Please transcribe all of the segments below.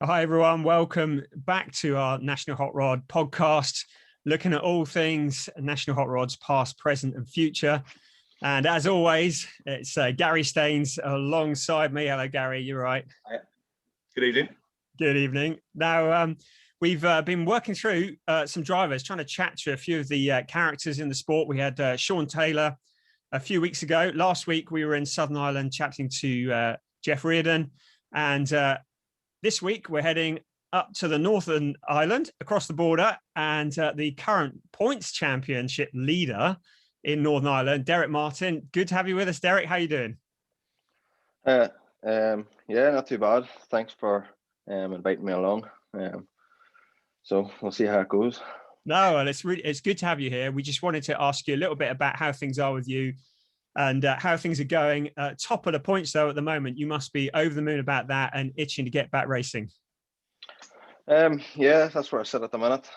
Hi, everyone. Welcome back to our National Hot Rod podcast, looking at all things National Hot Rods, past, present, and future. And as always, it's Garry Staines alongside me. Hello, Garry. You're right. Good evening. Good evening. Now, we've been working through some drivers, trying to chat to a few of the characters in the sport. We had Sean Taylor a few weeks ago. Last week, we were in Southern Ireland chatting to Jeff Reardon. And this week, we're heading up to the Northern Ireland, across the border, and the current points championship leader in Northern Ireland, Derek Martin. Good to have you with us, Derek. How are you doing? Yeah, not too bad. Thanks for inviting me along. So we'll see how it goes. No, well, it's good to have you here. We just wanted to ask you a little bit about how things are with you and how things are going. Top of the points, though, at the moment. You must be over the moon about that and itching to get back racing. Yeah, that's where I sit at the minute.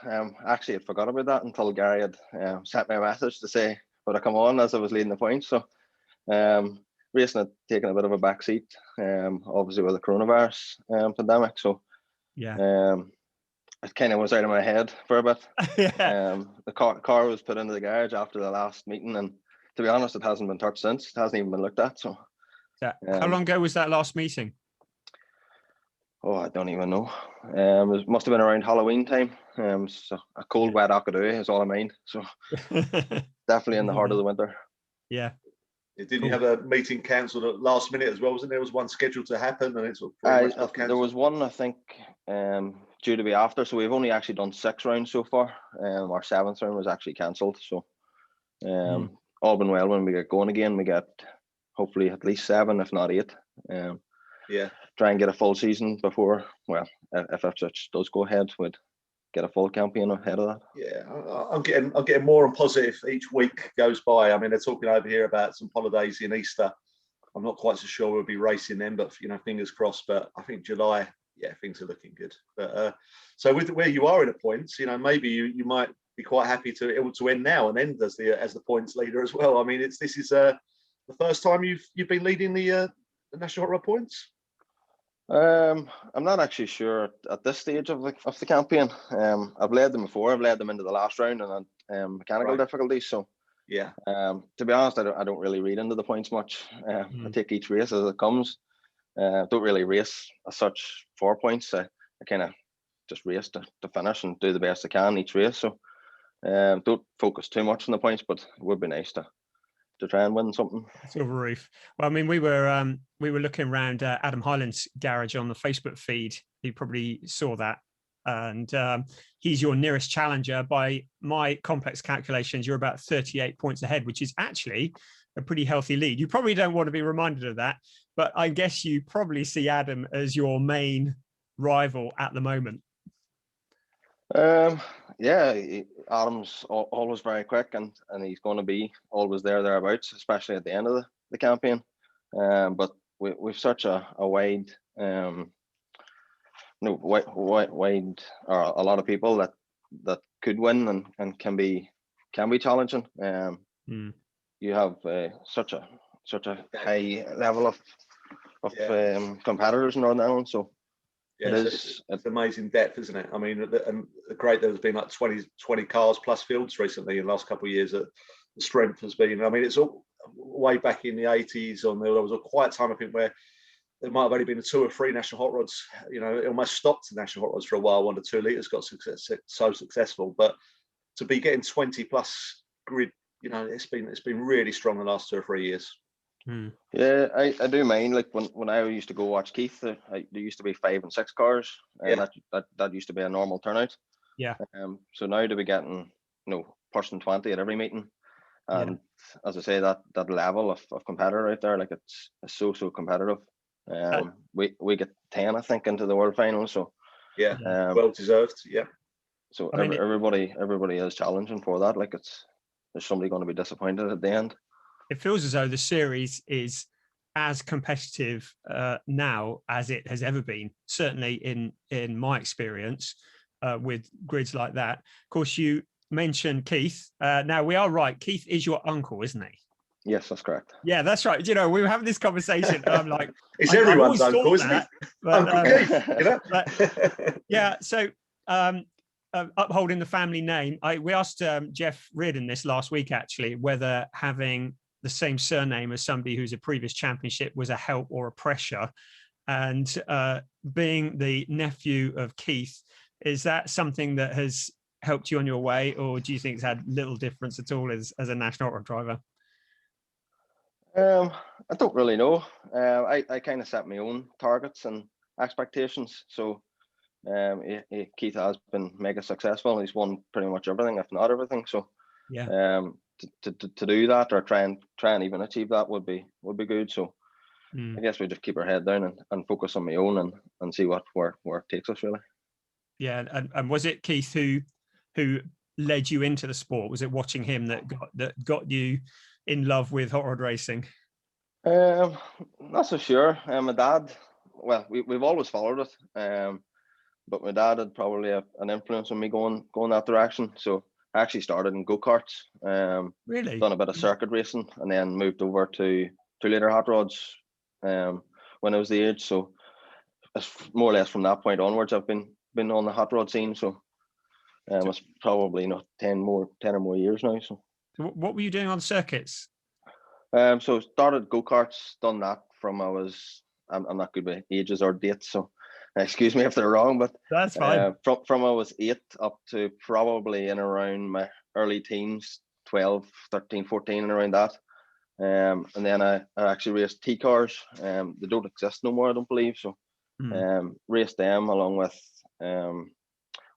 Actually, I'd forgot about that until Garry had sent me a message to say would I come on as I was leading the points. So racing had taken a bit of a back seat, obviously with the coronavirus pandemic. So yeah, it kind of was out of my head for a bit. Yeah. The car was put into the garage after the last meeting, and to be honest, it hasn't been touched since. It hasn't even been looked at. So how long ago was that last meeting? Oh, I don't even know. It must have been around Halloween time. So a cold, wet Akadoo is all I mean. So definitely in the heart of the winter. Yeah. Didn't you have a meeting cancelled at last minute as well? Wasn't there? Was one scheduled to happen and it's there was one, I think, due to be after. So we've only actually done 6 rounds so far. Our 7th round was actually cancelled. So all been well, when we get going again, we get hopefully at least 7, if not 8. Try and get a full season before, well, if it does go ahead, we'd get a full campaign ahead of that. Yeah, I'm getting more and positive each week goes by. I mean, they're talking over here about some holidays in Easter. I'm not quite so sure we'll be racing then, but fingers crossed. But I think July, things are looking good. But so with where you are in the points, maybe you might be quite happy to able to end now and end as the points leader as well. I mean, this is the first time you've been leading the National Hot Rod points. I'm not actually sure at this stage of the campaign. I've led them before. I've led them into the last round and had mechanical difficulties. So to be honest, I don't really read into the points much. I take each race as it comes. Don't really race as such for points. I kind of just race to finish and do the best I can each race. So don't focus too much on the points, but it would be nice to try and win something. Silver Roof. Well, I mean, we were looking around Adam Hyland's garage on the Facebook feed. You probably saw that, and he's your nearest challenger. By my complex calculations, you're about 38 points ahead, which is actually a pretty healthy lead. You probably don't want to be reminded of that, but I guess you probably see Adam as your main rival at the moment. Adam's always very quick, and he's going to be always thereabouts, especially at the end of the campaign. But we've such a wide, wide, or a lot of people that could win and can be challenging. You have such a high level of competitors in Northern Ireland, so. It's amazing depth, isn't it? I mean, and great. There's been like 20 cars plus fields recently in the last couple of years. The strength has been. I mean, it's all way back in the 80s. There was a quiet time, I think, where there might have only been 2 or 3 National Hot Rods. It almost stopped the National Hot Rods for a while when the 2 litres got so successful. But to be getting 20 plus grid, it's been really strong the last 2 or 3 years. Yeah, I do mind. Like when I used to go watch Keith, there used to be 5 and 6 cars, and that used to be a normal turnout. Yeah. So now to be getting pushing 20 at every meeting, and as I say, that level of competitor out there, like it's so competitive. We get 10, I think, into the world final. So well deserved. Yeah. So everybody is challenging for that. Like there's somebody going to be disappointed at the end. It feels as though the series is as competitive now as it has ever been, certainly in my experience with grids like that. Of course, you mentioned Keith. Now, we are right. Keith is your uncle, isn't he? Yes, that's correct. Yeah, that's right. You know, we were having this conversation, and I'm like, it's everyone's uncle, isn't it? But, Uncle Keith, you know? But, yeah. So, upholding the family name, we asked Jeff Reardon this last week, actually, whether having the same surname as somebody who's a previous championship was a help or a pressure. And being the nephew of Keith, is that something that has helped you on your way, or do you think it's had little difference at all as a national road driver? I don't really know. I kind of set my own targets and expectations. So Keith has been mega successful. He's won pretty much everything, if not everything. So yeah, to do that or try and even achieve that would be good. So I guess we just keep our head down and focus on my own and see where it takes us, really. Yeah, and was it Keith who led you into the sport? Was it watching him that got you in love with hot rod racing? Not so sure. My dad, well, we've always followed it, but my dad had probably an influence on me going that direction. So I actually started in go-karts. Really? Done a bit of circuit racing, and then moved over to 2-litre hot rods when I was the age. So it's more or less from that point onwards, I've been on the hot rod scene. So it's probably 10 or more years now. So what were you doing on circuits? So started go-karts, done that from I'm not good with ages or dates, so excuse me if they're wrong, but that's fine. From I was 8 up to probably in around my early teens, 12, 13, 14, and around that. And then I actually raced T-cars. They don't exist no more, I don't believe. So raced them along with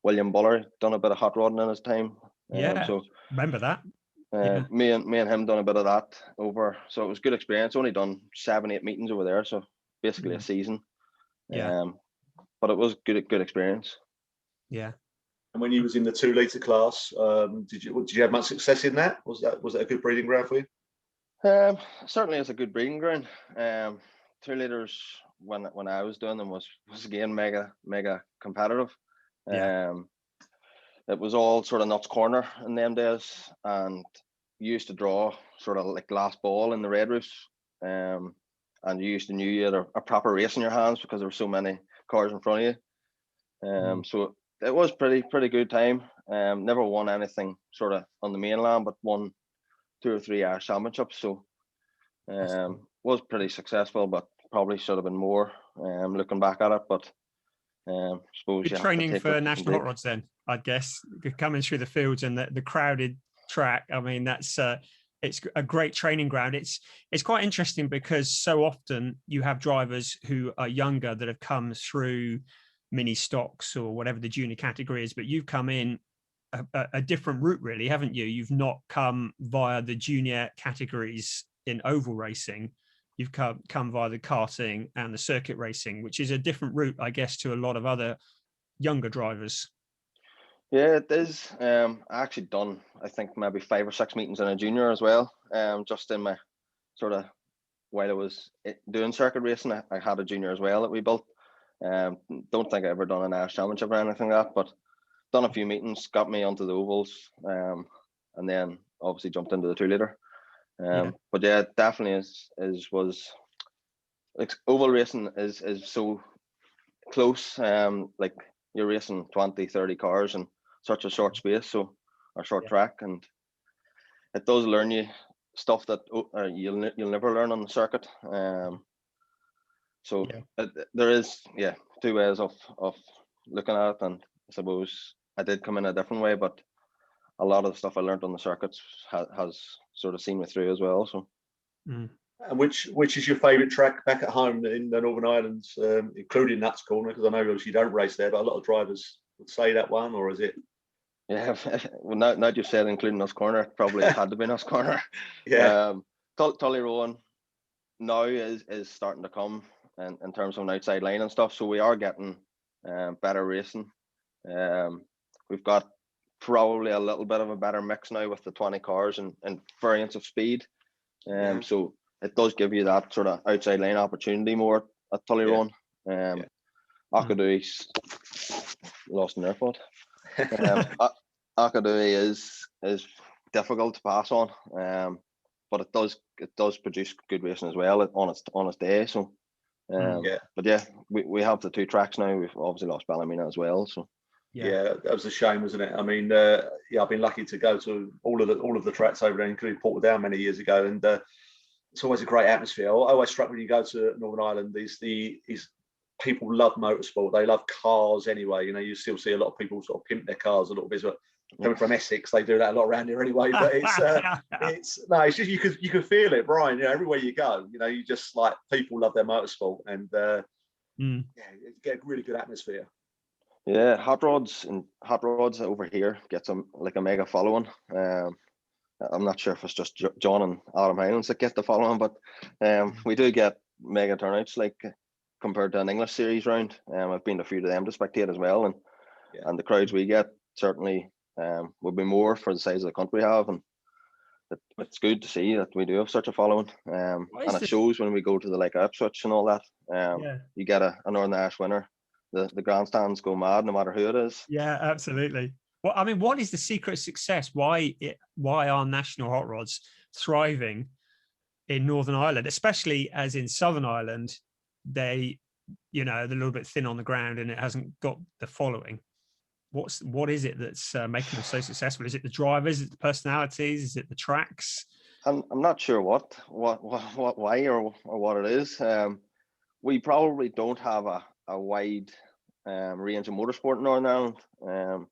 William Buller, done a bit of hot rodding in his time. So remember that. Me and him done a bit of that over, so it was good experience. Only done 7-8 meetings over there, so basically a season. But it was good experience. Yeah. And when you was in the 2-litre class, did you have much success in that? Was that a good breeding ground for you? Certainly, it's a good breeding ground. 2 litres when I was doing them was again mega competitive. It was all sort of nuts corner in them days, and you used to draw sort of like glass ball in the red roofs, and you used to knew you had a proper race in your hands because there were so many cars in front of you. So it was pretty good time. Never won anything sort of on the mainland, but won 2 or 3 Irish championships. So was pretty successful, but probably should have been more. Looking back at it, but suppose good training for national hot rods then, I guess, coming through the fields and the crowded track. I mean, that's it's a great training ground. It's quite interesting because so often you have drivers who are younger that have come through mini stocks or whatever the junior category is, but you've come in a different route, really, haven't you? You've not come via the junior categories in oval racing. You've come via the karting and the circuit racing, which is a different route, I guess, to a lot of other younger drivers. Yeah, it is. I actually done, I think, maybe 5 or 6 meetings in a junior as well. Just in my sort of, while I was doing circuit racing, I had a junior as well that we built. Don't think I ever done an Irish Championship or anything like that, but done a few meetings, got me onto the ovals, and then obviously jumped into the 2-litre. But yeah, it definitely was like oval racing is so close. Like you're racing 20, 30 cars in such a short space, so a short track, and it does learn you stuff that you'll never learn on the circuit. So there is 2 ways of looking at it, and I suppose I did come in a different way, but a lot of the stuff I learned on the circuits has sort of seen me through as well. So. And which is your favourite track back at home in the Northern Islands, including Nuts Corner? Because I know obviously you don't race there, but a lot of drivers would say that one, or is it? Yeah, well, now you've said including Nuts Corner, it probably had to be Nuts Corner. Tully Rowan now is starting to come in terms of an outside line and stuff. So we are getting better racing. We've got probably a little bit of a better mix now with the 20 cars and variants of speed. So it does give you that sort of outside lane opportunity more at Tully Rowan. Akadoo's lost an airpod. Akadoo is difficult to pass on. but it does produce good racing as well on its day. So, but yeah, we have the 2 tracks now. We've obviously lost Ballymena as well. So. Yeah, that was a shame, wasn't it? I mean, I've been lucky to go to all of the tracks over there, including Portadown many years ago, and it's always a great atmosphere. I always struck when you go to Northern Ireland, these people love motorsport. They love cars anyway. You know, you still see a lot of people sort of pimp their cars a little bit. But coming from Essex, they do that a lot around here anyway. But it's just you can feel it, Brian. You know, everywhere you go, you know, you just like people love their motorsport, and you get a really good atmosphere. Yeah, hot rods over here get some like a mega following. I'm not sure if it's just John and Adam Highlands that get the following, but we do get mega turnouts like compared to an English series round. I've been to a few of them to spectate as well, and the crowds we get certainly would be more for the size of the country we have, and it's good to see that we do have such a following. And it shows when we go to the like Ipswich and all that. You get a Northern Irish winner. The grandstands go mad no matter who it is. Yeah, absolutely. Well, I mean, what is the secret of success? Why are national hot rods thriving in Northern Ireland, especially as in Southern Ireland, they're a little bit thin on the ground and it hasn't got the following. What is it that's making them so successful? Is it the drivers? Is it the personalities? Is it the tracks? I'm not sure what why or what it is. We probably don't have a wide range of motorsport in Northern Ireland.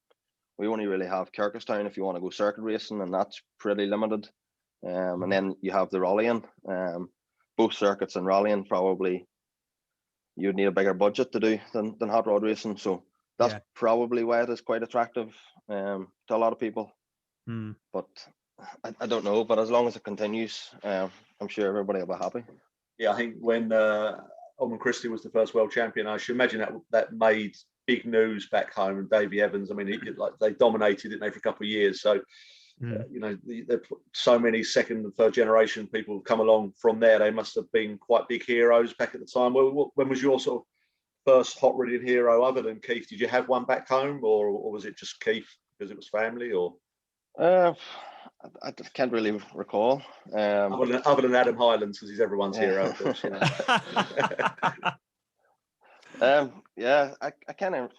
We only really have Kirkestown if you want to go circuit racing, and that's pretty limited. And then you have the rallying. Both circuits and rallying probably you'd need a bigger budget to do than hot rod racing. So that's probably why it is quite attractive to a lot of people. But I don't know. But as long as it continues, I'm sure everybody will be happy. Yeah, I think when Owen Christie was the first world champion, I should imagine that made big news back home. And Davey Evans, I mean, they dominated it for a couple of years. So, there so many second and third generation people come along from there. They must have been quite big heroes back at the time. When was your sort of first hot rodding hero other than Keith? Did you have one back home, or was it just Keith because it was family? Or I can't really recall. Other than Adam Highlands, because he's everyone's hero, of course. I kind of,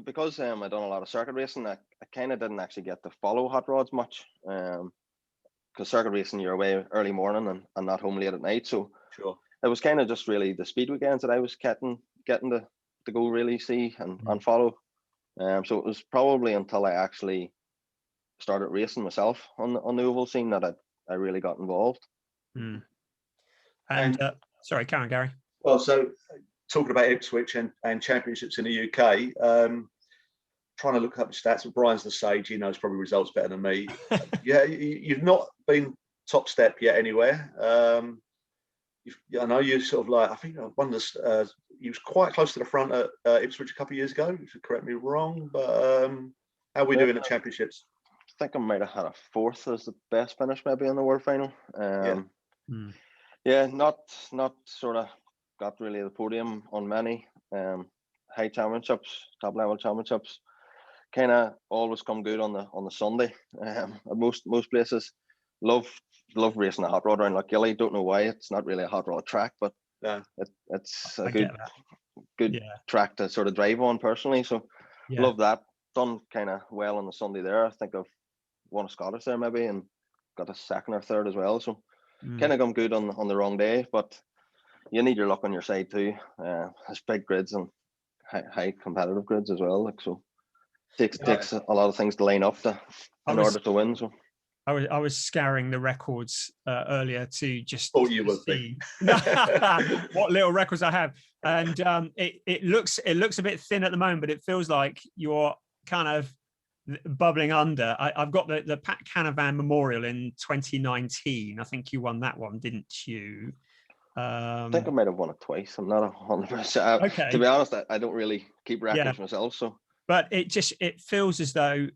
because I done a lot of circuit racing, I kind of didn't actually get to follow hot rods much. Because circuit racing, you're away early morning and not home late at night. So sure, it was kind of just really the speed weekends that I was getting to go really see and follow. So it was probably until I actually started racing myself on the oval scene that I really got involved. And sorry, Karen, Gary. Well, so talking about Ipswich and championships in the UK, trying to look up the stats. But Brian's the sage; he knows probably results better than me. Yeah, you've not been top step yet anywhere. I know you sort of like. I think one of the you was quite close to the front at Ipswich a couple of years ago. If you correct me wrong, but how are we doing at championships? I think I might have had a fourth as the best finish maybe in the world final. Not sort of got really the podium on many high championships, top level championships. Kind of always come good on the Sunday. At most places, love racing a hot rod around Lochgilly. Don't know why. It's not really a hot rod track, but it's a good track to sort of drive on personally. So love that. Done kind of well on the Sunday there. I think I've won a Scottish there maybe and got a second or third as well. So kind of come good on the wrong day, but you need your luck on your side too. There's big grids and high competitive grids as well. Like, so takes a lot of things to line up in order to win. So I was scouring the records earlier to just see what little records I have, and it looks a bit thin at the moment, but it feels like you're kind of bubbling under. I've got the Pat Canavan Memorial in 2019. I think you won that one, didn't you? I think I might have won it twice. I'm not 100%. Okay. To be honest, I don't really keep records myself. So, but it feels as though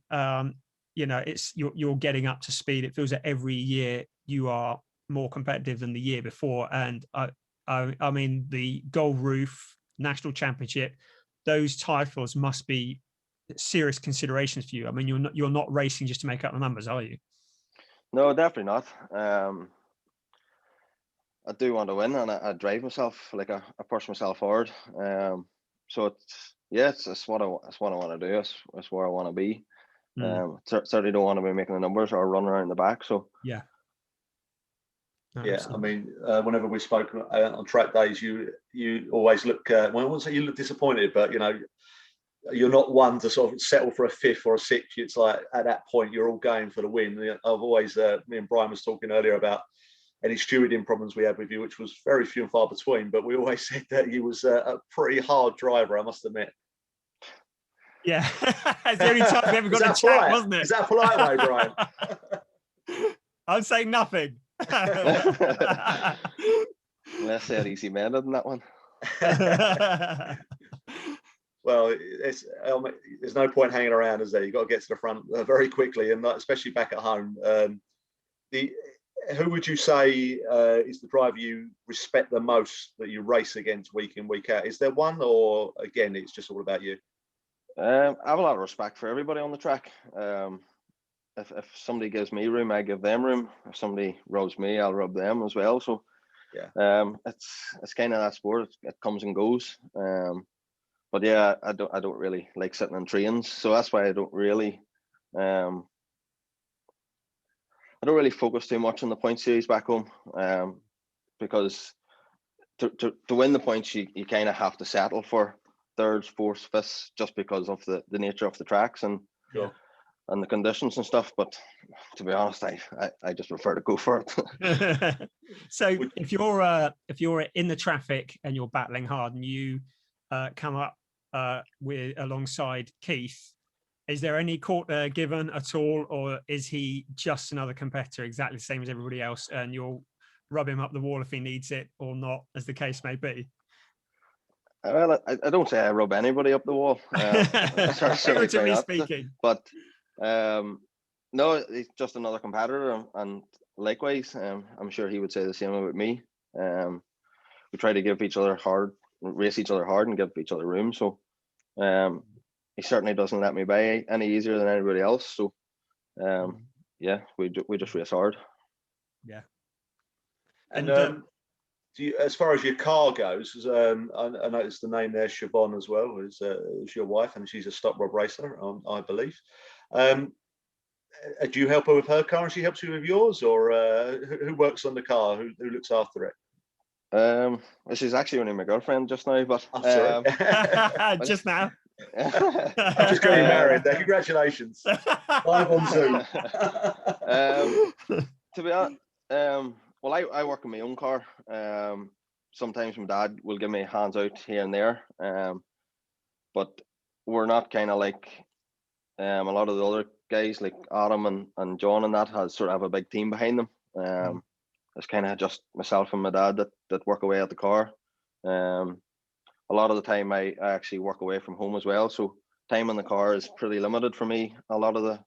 it's you're getting up to speed. It feels that every year you are more competitive than the year before. And I mean, the Gold Roof National Championship, those titles must be serious considerations for you. I mean, you're not racing just to make up the numbers, are you? No, definitely not. I do want to win, and I drive myself, like I push myself hard. So it's what I want to do. It's where I want to be. Certainly don't want to be making the numbers or running around the back. So yeah. Yeah, I mean, whenever we spoke on track days, you always look. Well, I wouldn't say you look disappointed, but you're not one to sort of settle for a fifth or a sixth. It's like at that point you're all going for the win. I've always, me and Brian was talking earlier about any stewarding problems we had with you, which was very few and far between. But we always said that you was a pretty hard driver, I must admit. Yeah, it's the only time we ever got a chat, wasn't it? Is that a polite way, Brian? I'm saying nothing. Let's say it easy man on that one. Well, there's no point hanging around, is there? You've got to get to the front very quickly, and especially back at home. Who would you say is the driver you respect the most that you race against week in, week out? Is there one, or again, it's just all about you? I have a lot of respect for everybody on the track. If somebody gives me room, I give them room. If somebody rubs me, I'll rub them as well. So yeah, it's kind of that sport. It comes and goes. But yeah, I don't really like sitting in trains, so that's why I don't really focus too much on the point series back home. Because to win the points, you kind of have to settle for thirds, fourths, fifths, just because of the nature of the tracks and the conditions and stuff. But to be honest, I just prefer to go for it. So if you're in the traffic and you're battling hard and you come up alongside Keith, is there any quarter given at all, or is he just another competitor, exactly the same as everybody else, and you'll rub him up the wall if he needs it or not, as the case may be? Well, I don't say I rub anybody up the wall, figuratively speaking. But no, he's just another competitor, and likewise, I'm sure he would say the same about me. We try to give each other race each other hard, and give each other room. So he certainly doesn't let me by any easier than anybody else. So yeah, we just race hard. Yeah. And do you, as far as your car goes, I noticed the name there, Siobhan, as well, is your wife, and she's a stock rob racer, I believe. Do you help her with her car, and she helps you with yours, or who works on the car? Who looks after it? This is actually only my girlfriend just now, but I'm sorry. Just now. I'm just getting married there. Congratulations. 5 on 2. To be honest, well, I work in my own car. Sometimes my dad will give me hands out here and there, but we're not kind of like a lot of the other guys, like Adam and John, and that sort of have a big team behind them. It's kind of just myself and my dad that work away at the car. A lot of the time I actually work away from home as well, so time in the car is pretty limited for me a lot of the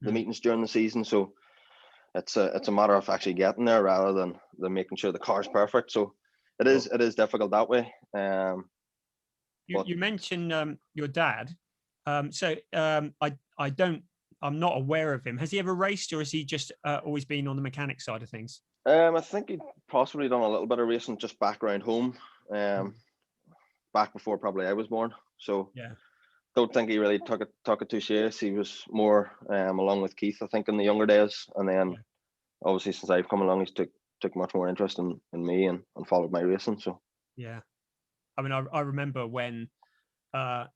meetings during the season. So it's a matter of actually getting there rather than making sure the car's perfect. So it is difficult that way. You mentioned your dad. I'm not aware of him. Has he ever raced, or has he just always been on the mechanic side of things? I think he'd possibly done a little bit of racing just back around home, back before probably I was born. So yeah, don't think he really took it too serious. He was more along with Keith, I think, in the younger days, and then obviously since I've come along, he's took much more interest in me and followed my racing. So yeah, I mean, I remember when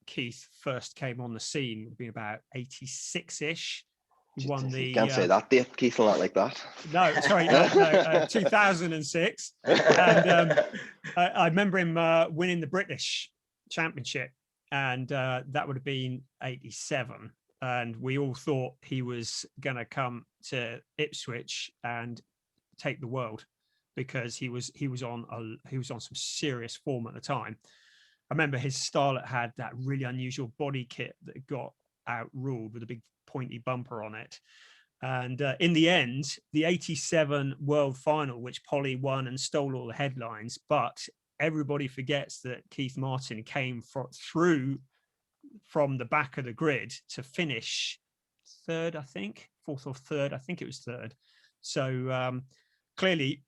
Keith first came on the scene, it would be about 86-ish. You can't say that date, Keith, not like that. No, sorry, no, 2006. And I remember him winning the British Championship, and that would have been 87. And we all thought he was going to come to Ipswich and take the world, because he was on some serious form at the time. I remember his Starlet had that really unusual body kit that got outruled with a big pointy bumper on it. And in the end, the 87 World Final, which Polly won and stole all the headlines, but everybody forgets that Keith Martin came through from the back of the grid to finish third, I think, fourth or third. I think it was third. So clearly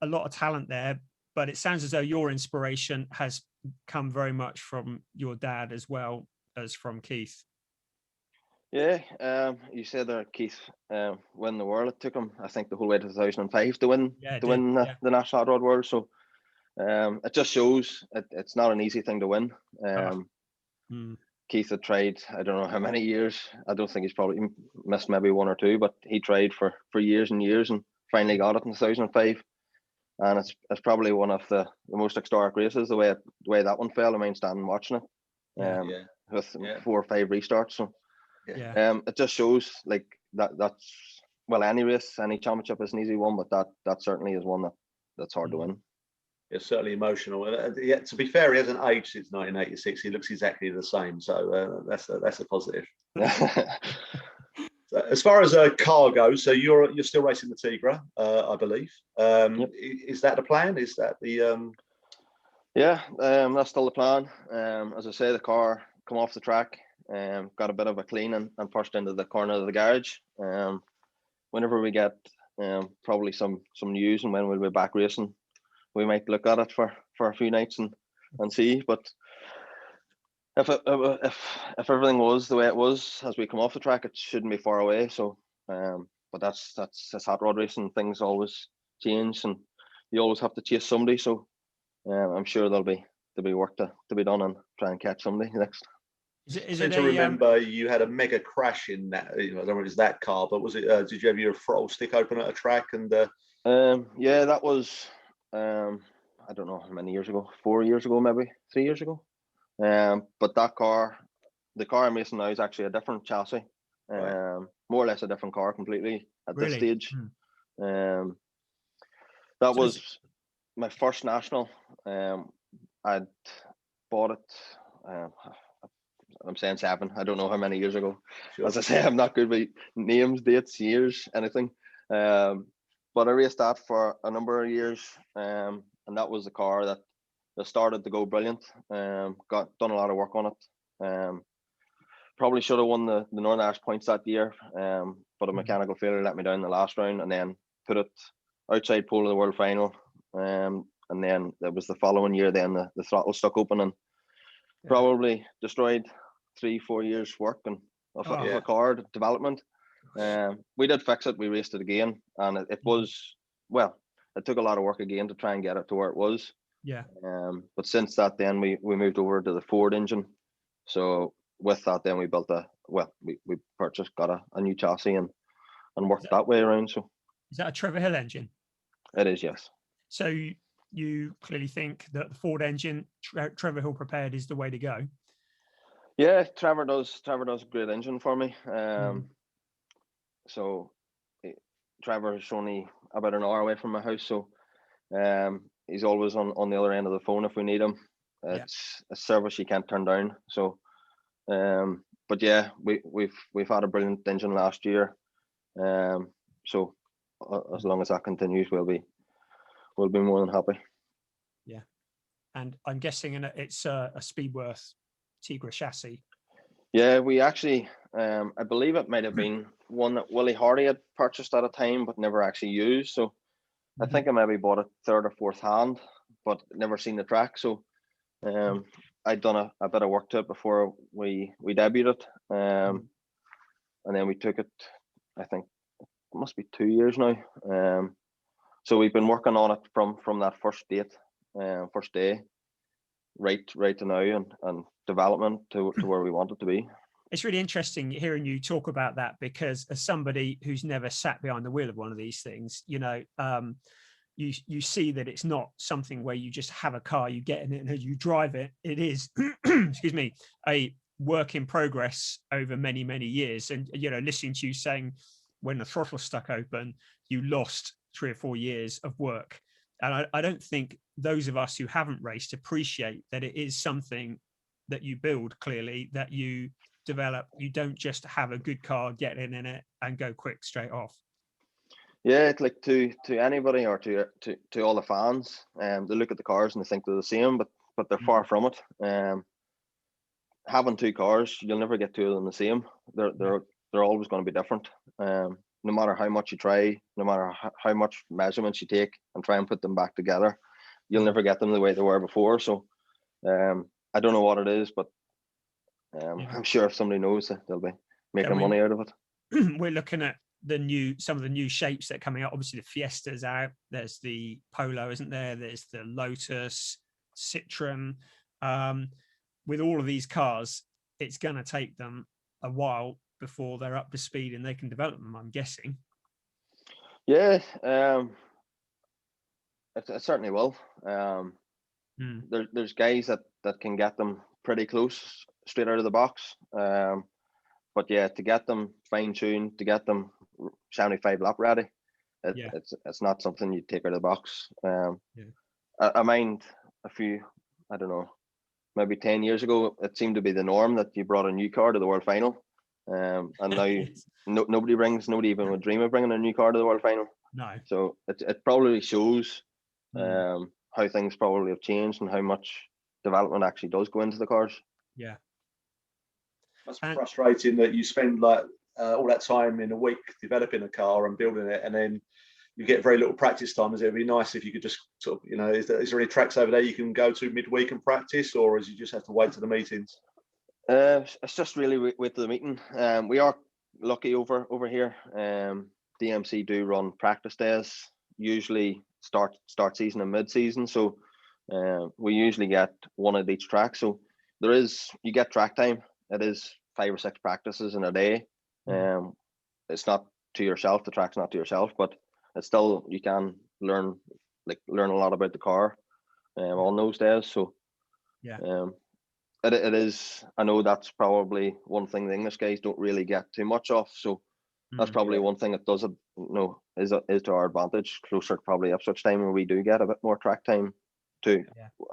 a lot of talent there, but it sounds as though your inspiration has come very much from your dad as well as from Keith. Yeah, you said there, Keith, win the world. It took him, I think, the whole way to 2005 to win the National Hot Rod World. So it just shows it's not an easy thing to win. Keith had tried, I don't know how many years. I don't think he's probably missed maybe one or two, but he tried for years and years and finally got it in 2005. And it's probably one of the most historic races, the way that one fell. I mean, standing watching it with 4 or 5 restarts. So it just shows like that's, well, any race, any championship is an easy one, but that certainly is one that's hard to win. It's certainly emotional. Yeah, to be fair, he hasn't aged since 1986. He looks exactly the same, so that's a positive. So as far as a car goes, so you're still racing the Tigra, I believe. Yep. Is that the plan? Is that the? Yeah, that's still the plan. As I say, the car come off the track, got a bit of a clean and pushed into the corner of the garage. Whenever we get probably some news and when we'll be back racing, we might look at it for a few nights and see. But if everything was the way it was as we come off the track, it shouldn't be far away. So, but that's hot rod racing. Things always change, and you always have to chase somebody. So, I'm sure there'll be work to be done and try and catch somebody next. I remember you had a mega crash in that. I don't know if it was that car, but was it? Did you have your throttle stick open at a track? And yeah, that was. I don't know how many years ago, 4 years ago, maybe 3 years ago. But that car, the car I'm racing now, is actually a different chassis. More or less a different car completely at this stage. That was my first national. I'd bought it. I'm saying 7. I don't know how many years ago. Sure. As I say, I'm not good with names, dates, years, anything. But I raced that for a number of years, and that was the car that started to go brilliant. Done a lot of work on it. Probably should have won the Northern Irish points that year, but a mechanical failure let me down in the last round, and then put it outside pole of the world final. And then it was the following year. Then the throttle stuck open and probably destroyed 3-4 years work and of a car development. We did fix it. We raced it again, and it was, well, it took a lot of work again to try and get it to where it was. But since that, then we moved over to the Ford engine. So with that, then we built we got a new chassis and worked that way around. So is that a Trevor Hill engine? It is, yes. So you clearly think that the Ford engine, Trevor Hill prepared, is the way to go. Yeah, Trevor does a great engine for me. So Trevor is only about an hour away from my house, so he's always on the other end of the phone if we need him. It's a service you can't turn down. So, but yeah, we've had a brilliant engine last year. So as long as that continues, we'll be more than happy. Yeah, and I'm guessing it's a Speedworth Tigra chassis. Yeah, we actually, I believe it might have been one that Willie Hardy had purchased at a time, but never actually used. So I think I maybe bought it 3rd or 4th hand, but never seen the track. So I'd done a bit of work to it before we debuted it. And then we took it, I think it must be 2 years now. So we've been working on it from that first day, right to now, and development to where we want it to be. It's really interesting hearing you talk about that, because as somebody who's never sat behind the wheel of one of these things, you see that it's not something where you just have a car, you get in it and you drive it. It is, excuse me, a work in progress over many, many years. And, listening to you saying when the throttle stuck open, you lost 3 or 4 years of work. And I don't think those of us who haven't raced appreciate that it is something that you build, clearly, that you develop. You don't just have a good car, get in it and go quick straight off. Yeah, it's like to anybody or to all the fans, they look at the cars and they think they're the same, but they're far from it. Having 2 cars, you'll never get 2 of them the same. They're always going to be different. no matter how much you try, no matter how much measurements you take and try and put them back together, you'll never get them the way they were before. So I don't know what it is, but I'm sure if somebody knows, they'll be making money out of it. We're looking at some of the new shapes that are coming out. Obviously, the Fiesta's out. There's the Polo, isn't there? There's the Lotus, Citroen. With all of these cars, it's going to take them a while before they're up to speed and they can develop them, I'm guessing. Yeah, it certainly will. There's guys that can get them pretty close straight out of the box. But yeah, to get them fine-tuned, to get them 75 lap ready, it's not something you take out of the box. I mind a few, I don't know, maybe 10 years ago, it seemed to be the norm that you brought a new car to the World Final. And now nobody even would dream of bringing a new car to the World Final. No. So it probably shows how things probably have changed and how much development actually does go into the cars. Yeah. That's frustrating that you spend like all that time in a week developing a car and building it, and then you get very little practice time. It'd be nice if you could just sort of, is there any tracks over there you can go to midweek and practice, or is you just have to wait to the meetings? It's just really wait to the meeting. We are lucky over here. DMC do run practice days, usually start season and mid season. So we usually get one at each track. So you get track time. It is 5 or 6 practices in a day. It's not to yourself. The track's not to yourself, but it's still, you can learn a lot about the car on those days. So it is. I know that's probably one thing the English guys don't really get too much of. So that's probably one thing that does it. Is to our advantage. Closer to probably Ipswich time, where we do get a bit more track time too,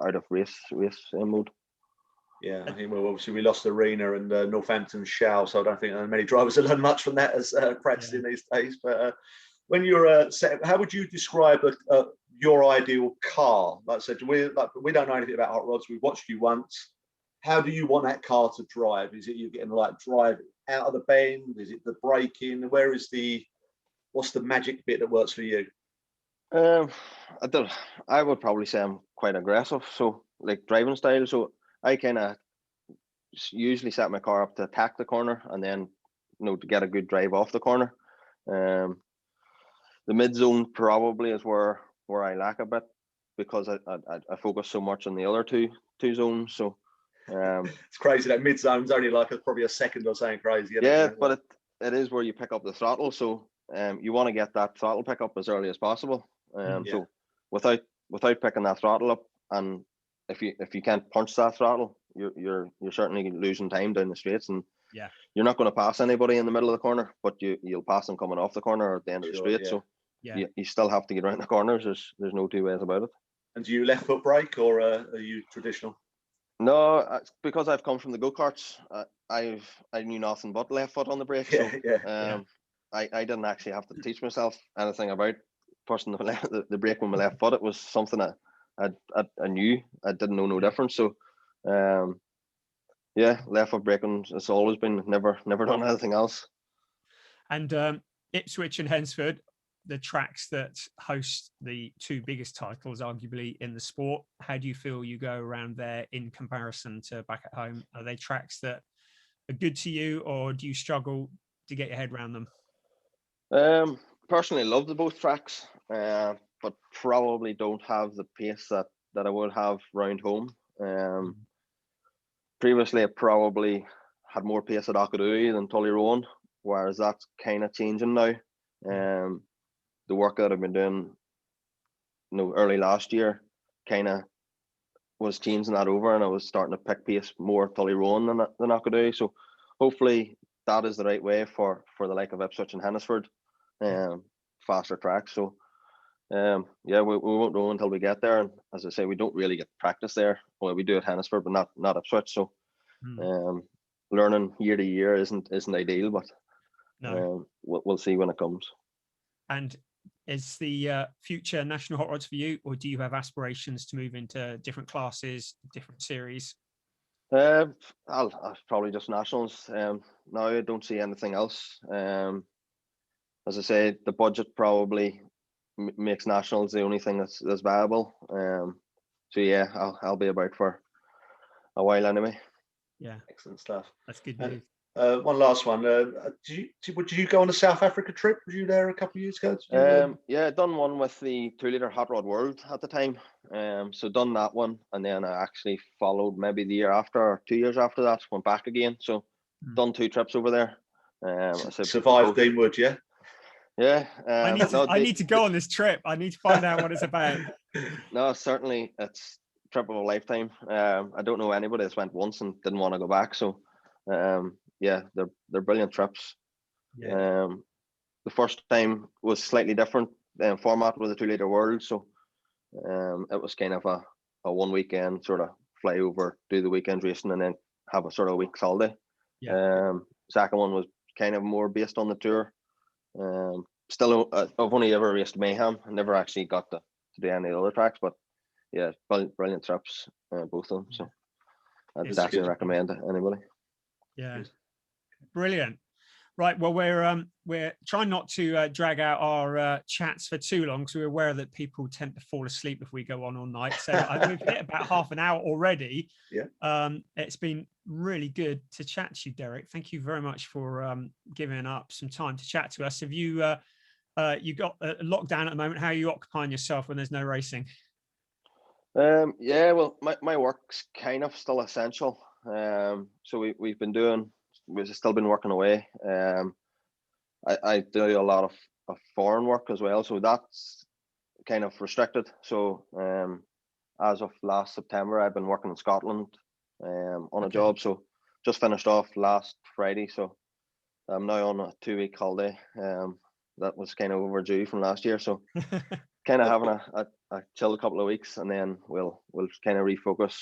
out of race mode. Yeah, I think obviously we lost Arena and Northampton Shell, so I don't think many drivers have learned much from that as practicing these days. But when you're how would you describe your ideal car? Like I said, we don't know anything about hot rods. We've watched you once. How do you want that car to drive? Is it you getting drive out of the bend? Is it the braking? What's the magic bit that works for you? I would probably say I'm quite aggressive. So driving style. So I kind of usually set my car up to attack the corner and then, to get a good drive off the corner. The mid zone probably is where I lack a bit, because I focus so much on the other two zones. So it's crazy that mid zone's only probably a second or something crazy. But it is where you pick up the throttle. So you want to get that throttle pickup as early as possible. So without picking that throttle up, and if you can't punch that throttle, you're certainly losing time down the straights, and you're not going to pass anybody in the middle of the corner, but you'll pass them coming off the corner or at the end of the straight. So you still have to get around the corners. There's no two ways about it. And do you left foot brake, or are you traditional? No, because I've come from the go-karts, I knew nothing but left foot on the brake. I didn't actually have to teach myself anything about pushing the brake with my left foot. It was something I knew. I didn't know no difference. So left foot braking, it's always been, never done anything else. And Ipswich and Hensford, the tracks that host the 2 biggest titles arguably in the sport, how do you feel you go around there in comparison to back at home? Are they tracks that are good to you, or do you struggle to get your head around them? Personally love the both tracks, but probably don't have the pace that I would have round home. Previously I probably had more pace at Auchadooey than Tullyrowan, whereas that's kind of changing now. The work that I've been doing early last year kind of was changing that over, and I was starting to pick pace more at Tullyrowan than Auchadooey. So hopefully that is the right way for the like of Ipswich and Hennesford, faster tracks. So we won't know until we get there. And as I say, we don't really get practice there. Well, we do at Hennesford, but not Ipswich. So learning year to year isn't ideal, but we'll see when it comes. And is the future national hot rods for you, or do you have aspirations to move into different classes, different series? I'll probably just nationals. Now I don't see anything else. as I say, the budget probably makes nationals the only thing that's viable. So yeah, I'll be about for a while anyway. Yeah, excellent stuff. That's good news. One last one. Did you go on a South Africa trip? Were you there a couple of years ago? Yeah, I'd done one with the 2-litre Hot Rod World at the time. So done that one, and then I actually followed maybe the year after, or 2 years after that, went back again. So done 2 trips over there. Survived Deanwood, yeah. Yeah. I need to go on this trip. I need to find out what it's about. No, certainly it's a trip of a lifetime. I don't know anybody that's went once and didn't want to go back. So yeah, they're brilliant trips. Yeah. The first time was slightly different format with the 2-litre World. So it was kind of a 1 weekend sort of fly over, do the weekend racing, and then have a sort of week's holiday. Yeah. Second one was kind of more based on the tour. Still, I've only ever raced Mayhem. I never actually got to do any of the other tracks, but yeah, brilliant trips, both of them. So I'd definitely recommend it to anybody. Yeah, brilliant. Right, well, we're trying not to drag out our chats for too long, because we're aware that people tend to fall asleep if we go on all night. So we've hit about half an hour already. Yeah. It's been really good to chat to you, Derek. Thank you very much for giving up some time to chat to us. Have you got lockdown at the moment? How are you occupying yourself when there's no racing? Yeah, well, my work's kind of still essential. So we've still been working away. I do a lot of foreign work as well, so that's kind of restricted. So as of last September, I've been working in Scotland on a job. So just finished off last Friday, so I'm now on a 2-week holiday. That was kind of overdue from last year, so kind of having a chill couple of weeks, and then we'll kind of refocus,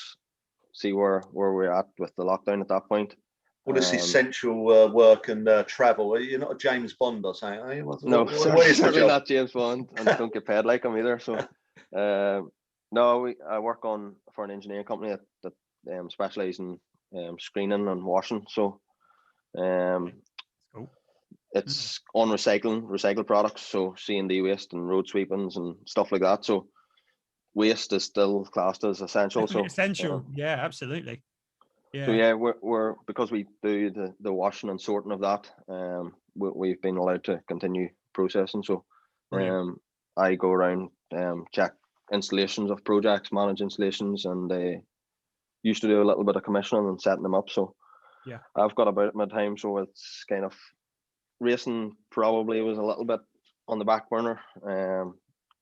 see where we're at with the lockdown at that point. Well, this essential work and travel. You're not a James Bond or something, are you? No, certainly not James Bond, and don't get paid like him either. So, no, I work for an engineering company that specialises in screening and washing. So, it's on recycled products, so C&D waste and road sweepings and stuff like that. So, waste is still classed as essential. So essential, yeah, absolutely. Yeah. So yeah, we're because we do the washing and sorting of that. We've been allowed to continue processing. So, I go around check installations of projects, manage installations, and they used to do a little bit of commissioning and setting them up. So yeah, I've got about my time. So it's kind of racing probably was a little bit on the back burner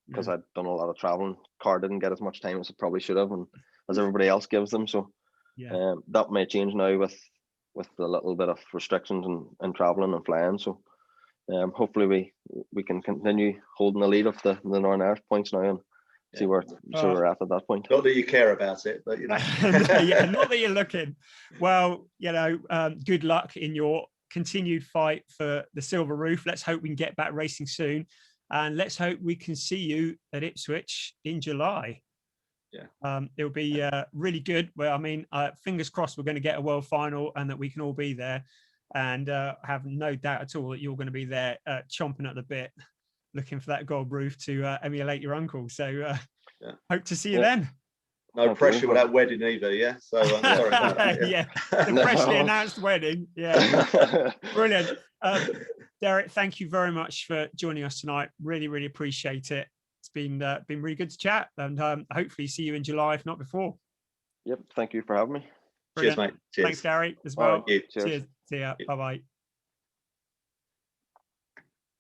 because I'd done a lot of traveling. Car didn't get as much time as it probably should have, and as everybody else gives them. So. Yeah. That may change now with a little bit of restrictions and traveling and flying. So hopefully we can continue holding the lead of the Northern Irish points now and see where we're at that point. Not that you care about it, but you know. Yeah, not that you're looking. Well, good luck in your continued fight for the Silver Roof. Let's hope we can get back racing soon, and let's hope we can see you at Ipswich in July. Yeah, it'll be really good. Well, I mean, fingers crossed we're going to get a world final and that we can all be there, and have no doubt at all that you're going to be there chomping at the bit, looking for that gold roof to emulate your uncle. So hope to see you then. No pressure with that wedding either, yeah? So I'm sorry about that. Yeah, the freshly announced wedding. Yeah, brilliant. Derek, thank you very much for joining us tonight. Really, really appreciate it. It's been really good to chat, and hopefully see you in July, if not before. Yep. Thank you for having me. Brilliant. Cheers, mate. Cheers. Thanks, Gary, as well. Right, cheers. See ya. Bye-bye.